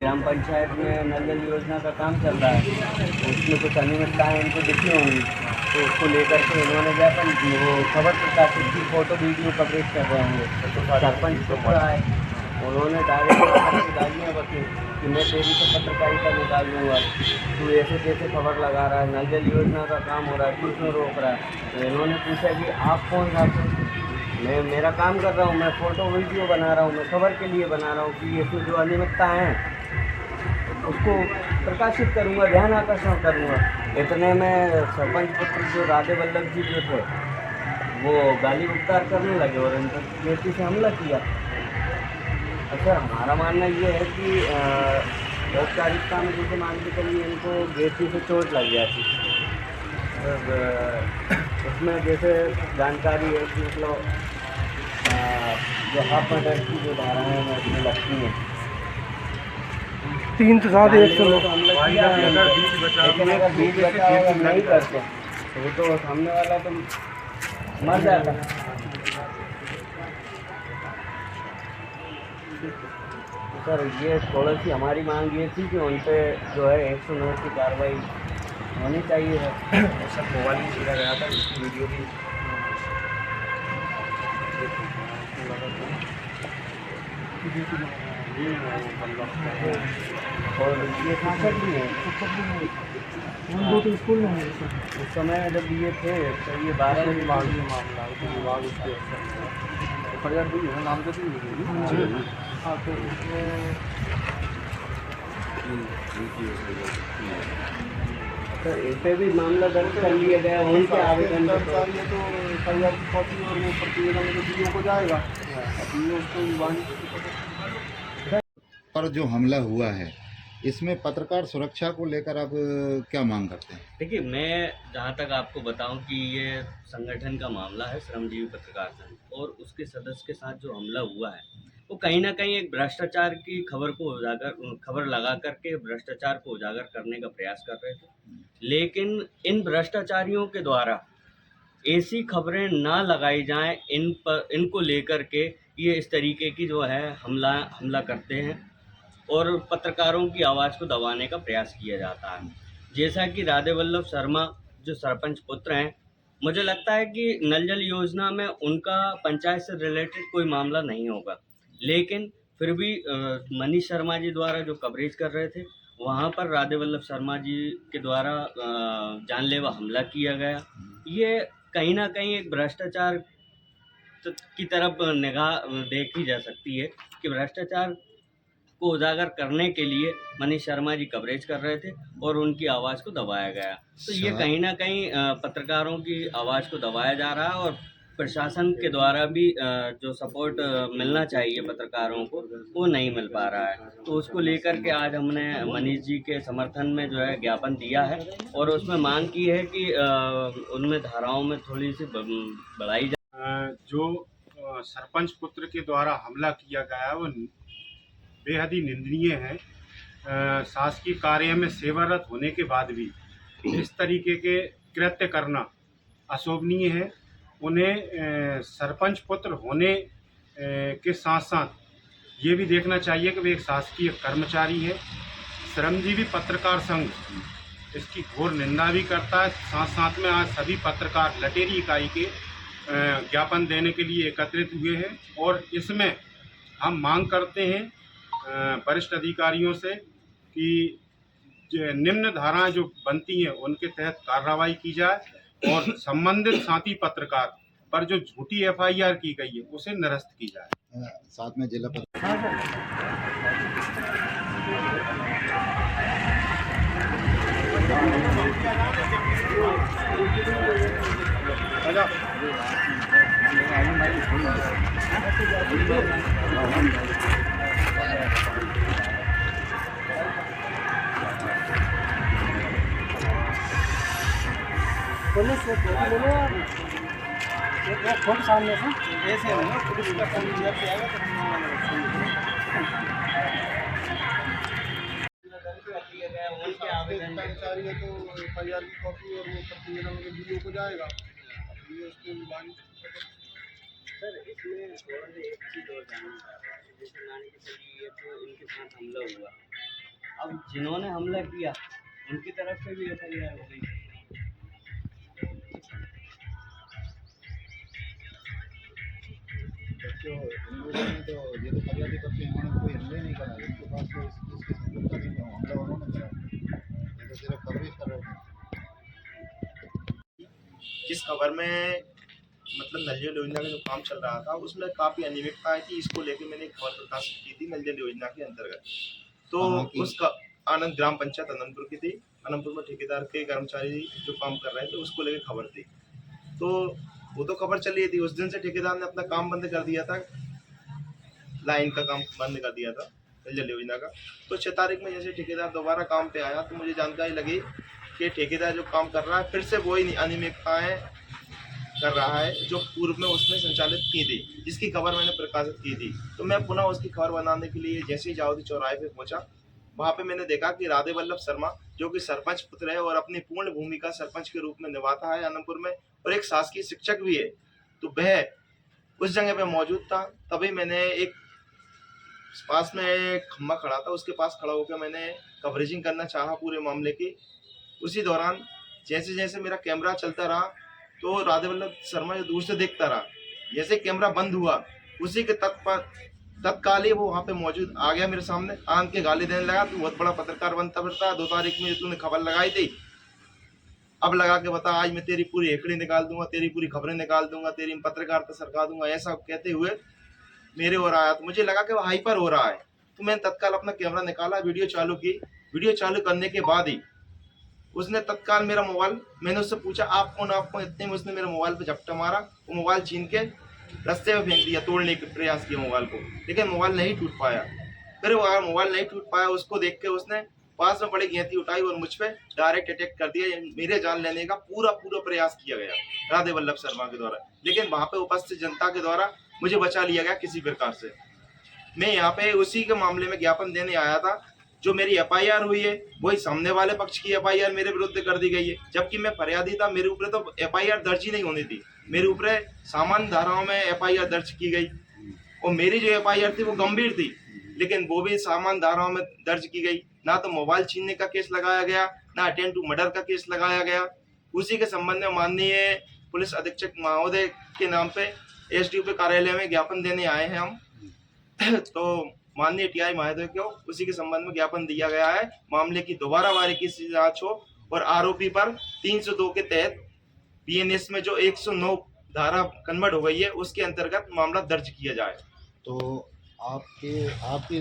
ग्राम पंचायत में नल जल योजना का काम चल रहा है, तो उसमें कुछ अनियमितताएँ इनको दिखी होंगी, तो उसको लेकर के इन्होंने ज्ञापन वो खबर प्रकाशित की, फोटो वीडियो कवरेज कर रहे होंगे। सरपंच पुत्र आए, उन्होंने डायरेक्ट आकर के गालियाँ बकीं कि मैं तेरी तो पत्रकारिता निकाल दूँगा, तू ऐसे कैसे खबर लगा रहा है, नल जल योजना का काम हो रहा है, तू क्यों रोक रहा है। तो इन्होंने पूछा कि आप कौन ठाकुर, मैं मेरा काम कर रहा हूँ, मैं फ़ोटो वीडियो बना रहा हूँ, मैं खबर के लिए बना रहा हूँ कि इसमें जो अनियमितताएँ हैं उसको प्रकाशित करूँगा, ध्यान आकर्षण करूँगा। इतने में सरपंच पुत्र जो राधे वल्लभ जी जो थे, वो गाली उपचार करने लगे और इन पर बेटी से हमला किया। अच्छा, हमारा मानना ये है कि औपचारिकता में जैसे मान के चलिए इनको बेटी से चोट लग जाती, उसमें जैसे जानकारी है कि मतलब जो हाफ मर्डर की जो धाराएँ हैं उसमें लगती हैं, 3 से 7 1 से तो हमने किया है, लेकिन अगर बीच बचाव अगर नहीं करते तो वो तो सामने वाला तो मर जाता। तो सर ये थोड़ी सी हमारी मांग ये थी कि उन पे जो है 109 की कार्रवाई होनी चाहिए है। सर मोबाइल भी छीना गया था, इसकी वीडियो भी और ये शिक्षक भी हैं, दो तो स्कूल में है सर। उस समय जब ये थे तो ये 12 बजे विभाग में मामला है, तो विभाग उसके FIR भी है, नाम भी है। हाँ, तो उसमें सर इन पे भी मामला दर्ज कर लिया गया, उनके आवेदन पर सर ये तो FIR की कॉपी और वो प्रतिवेदन जो DO को जाएगा, अब DO उसको विभाग पर जो हमला हुआ है इसमें पत्रकार सुरक्षा को लेकर आप क्या मांग करते हैं? देखिए, मैं जहाँ तक आपको बताऊं कि ये संगठन का मामला है, श्रमजीवी पत्रकार संघ, और उसके सदस्य के साथ जो हमला हुआ है वो कहीं ना कहीं एक भ्रष्टाचार की खबर लगा करके भ्रष्टाचार को उजागर करने का प्रयास कर रहे थे। लेकिन इन भ्रष्टाचारियों के द्वारा ऐसी खबरें ना लगाई जाएं, इनको लेकर के ये इस तरीके की जो है हमला करते हैं और पत्रकारों की आवाज़ को दबाने का प्रयास किया जाता है। जैसा कि राधे वल्लभ शर्मा जो सरपंच पुत्र हैं, मुझे लगता है कि नल जल योजना में उनका पंचायत से रिलेटेड कोई मामला नहीं होगा, लेकिन फिर भी मनीष शर्मा जी द्वारा जो कवरेज कर रहे थे, वहाँ पर राधे वल्लभ शर्मा जी के द्वारा जानलेवा हमला किया गया। ये कहीं ना कहीं एक भ्रष्टाचार की तरफ निगाह देखी जा सकती है कि भ्रष्टाचार को उजागर करने के लिए मनीष शर्मा जी कवरेज कर रहे थे और उनकी आवाज़ को दबाया गया। तो ये कहीं ना कहीं पत्रकारों की आवाज़ को दबाया जा रहा है और प्रशासन के द्वारा भी जो सपोर्ट मिलना चाहिए पत्रकारों को वो नहीं मिल पा रहा है। तो उसको लेकर के आज हमने मनीष जी के समर्थन में जो है ज्ञापन दिया है और उसमें मांग की है कि उनमें धाराओं में थोड़ी सी बढ़ाई जो सरपंच पुत्र के द्वारा हमला किया गया है वो बेहद ही निंदनीय है। शासकीय कार्य में सेवारत होने के बाद भी इस तरीके के कृत्य करना अशोभनीय है। उन्हें सरपंच पुत्र होने के साथ साथ ये भी देखना चाहिए कि वे एक शासकीय कर्मचारी है। श्रमजीवी पत्रकार संघ इसकी घोर निंदा भी करता है। साथ साथ में आज सभी पत्रकार लटेरी इकाई के ज्ञापन देने के लिए एकत्रित हुए हैं और इसमें हम मांग करते हैं वरिष्ठ अधिकारियों से कि निम्न धाराएं जो बनती हैं उनके तहत कार्रवाई की जाए और संबंधित साथी पत्रकार पर जो झूठी FIR की गई है उसे निरस्त की जाए। साथ में जिला पुलिस से ले लो आप, एक फोन सामने से ऐसे है ना, पुलिस का काम जब से आएगा तो हम कर्मचारी है तो FIR की कॉपी और वो प्रतिवेदन के DO को जाएगा, DO उसको विभाग। सर इसमें थोड़ा सा एक चीज़ और जानना चाह रहा है, जैसे मान के चलिए ये तो इनके साथ हमला हुआ, अब जिन्होंने हमला किया उनकी तरफ से भी FIR हो गई। जो इन लोगों ने तो ये तो फरियादी करते हैं, उन्होंने कोई हमले नहीं करा, इनके पास तो इसकी संबंधता नहीं है, हमला उन्होंने करा, ये तो सिर्फ कवरेज कर रहे थे। जिस खबर में मतलब नल जल योजना का जो काम चल रहा था उसमें काफ़ी अनियमितता आई थी, इसको लेके मैंने एक खबर प्रकाशित की थी नल जल योजना के अंतर्गत। तो उसका आनंद ग्राम पंचायत आनंदपुर की थी, आनंदपुर में ठेकेदार के कर्मचारी जो काम कर रहे थे उसको लेके खबर थी। तो वो तो खबर चली रही थी, उस दिन से ठेकेदार ने अपना काम बंद कर दिया था, लाइन का काम बंद कर दिया था नल जल योजना का। तो 6 तारीख में जैसे ठेकेदार दोबारा काम पे आया तो मुझे जानकारी लगी कि ठेकेदार जो काम कर रहा है फिर से वही अनियमितताएं कर रहा है जो पूर्व में उसने संचालित की थी, जिसकी खबर मैंने प्रकाशित की थी। तो मैं पुनः उसकी खबर बनाने के लिए जैसे ही जाओदी चौराहे पे पहुंचा, वहां पे मैंने देखा कि राधे वल्लभ शर्मा जो कि सरपंच पुत्र है और अपनी पूर्ण भूमिका सरपंच के रूप में निभाता है आनंदपुर में और एक शासकीय शिक्षक भी है, तो वह उस जगह पे मौजूद था। तभी मैंने एक पास में खम्मा खड़ा था, उसके पास खड़ा होकर मैंने कवरेजिंग करना चाहा पूरे मामले की। उसी दौरान जैसे जैसे मेरा कैमरा चलता रहा तो राधे वल्लभ शर्मा जो दूर से देखता रहा, जैसे कैमरा बंद हुआ उसी के तत्काल ही वो वहाँ पे मौजूद आ गया मेरे सामने, आन के गाली देने लगा, तू बहुत बड़ा पत्रकार बनता फिरता है, 2 तारीख में तूने खबर लगाई थी, अब लगा के बता, आज मैं तेरी पूरी हेकड़ी निकाल दूंगा, तेरी पूरी खबरें निकाल दूंगा, तेरी पत्रकारिता सरका दूंगा। ऐसा कहते हुए मेरे ओर आया, तो मुझे लगा कि वो हाइपर हो रहा है, तो मैंने तत्काल अपना कैमरा निकाला, वीडियो चालू की। वीडियो चालू करने के बाद ही उसने तत्काल मेरा मोबाइल, मैंने उससे पूछा आप कौन, इतने में उसने मेरे मोबाइल पे झपटा मारा, वो मोबाइल छीन के रास्ते में फेंक दिया, तोड़ने के प्रयास किया मोबाइल को, लेकिन मोबाइल नहीं टूट पाया। फिर वो मोबाइल नहीं टूट पाया, उसको देख के उसने पास में बड़ी घेती उठाई और मुझ पे डायरेक्ट अटैक कर दिया। मेरे जान लेने का पूरा प्रयास किया गया राधे वल्लभ शर्मा के द्वारा, लेकिन वहां पे उपस्थित जनता के द्वारा मुझे बचा लिया गया किसी प्रकार से। मैं यहाँ पे उसी के मामले में ज्ञापन देने आया था, जो मेरी FIR हुई है वही सामने वाले पक्ष की FIR मेरे विरुद्ध कर दी गई है, जबकि मैं फरियादी था, मेरे ऊपर तो FIR दर्ज ही नहीं होनी थी, मेरे ऊपर सामान्य धाराओं में FIR दर्ज की गई और मेरी जो FIR थी वो गंभीर थी, लेकिन वो भी सामान्य धाराओं में दर्ज की गई। ना तो मोबाइल छीनने का केस लगाया गया, ना अटेम्प्ट टू मर्डर का केस लगाया गया। उसी के संबंध में माननीय पुलिस अधीक्षक महोदय के नाम पे SDO कार्यालय में ज्ञापन देने आए हैं हम। तो माननीय TI महोदय को उसी के संबंध में ज्ञापन दिया गया है, मामले की दोबारा बारीकी से जांच हो और आरोपी पर 302 के तहत BNS में जो 109 धारा कन्वर्ट हो गई है उसके अंतर्गत मामला दर्ज किया जाए। तो आपके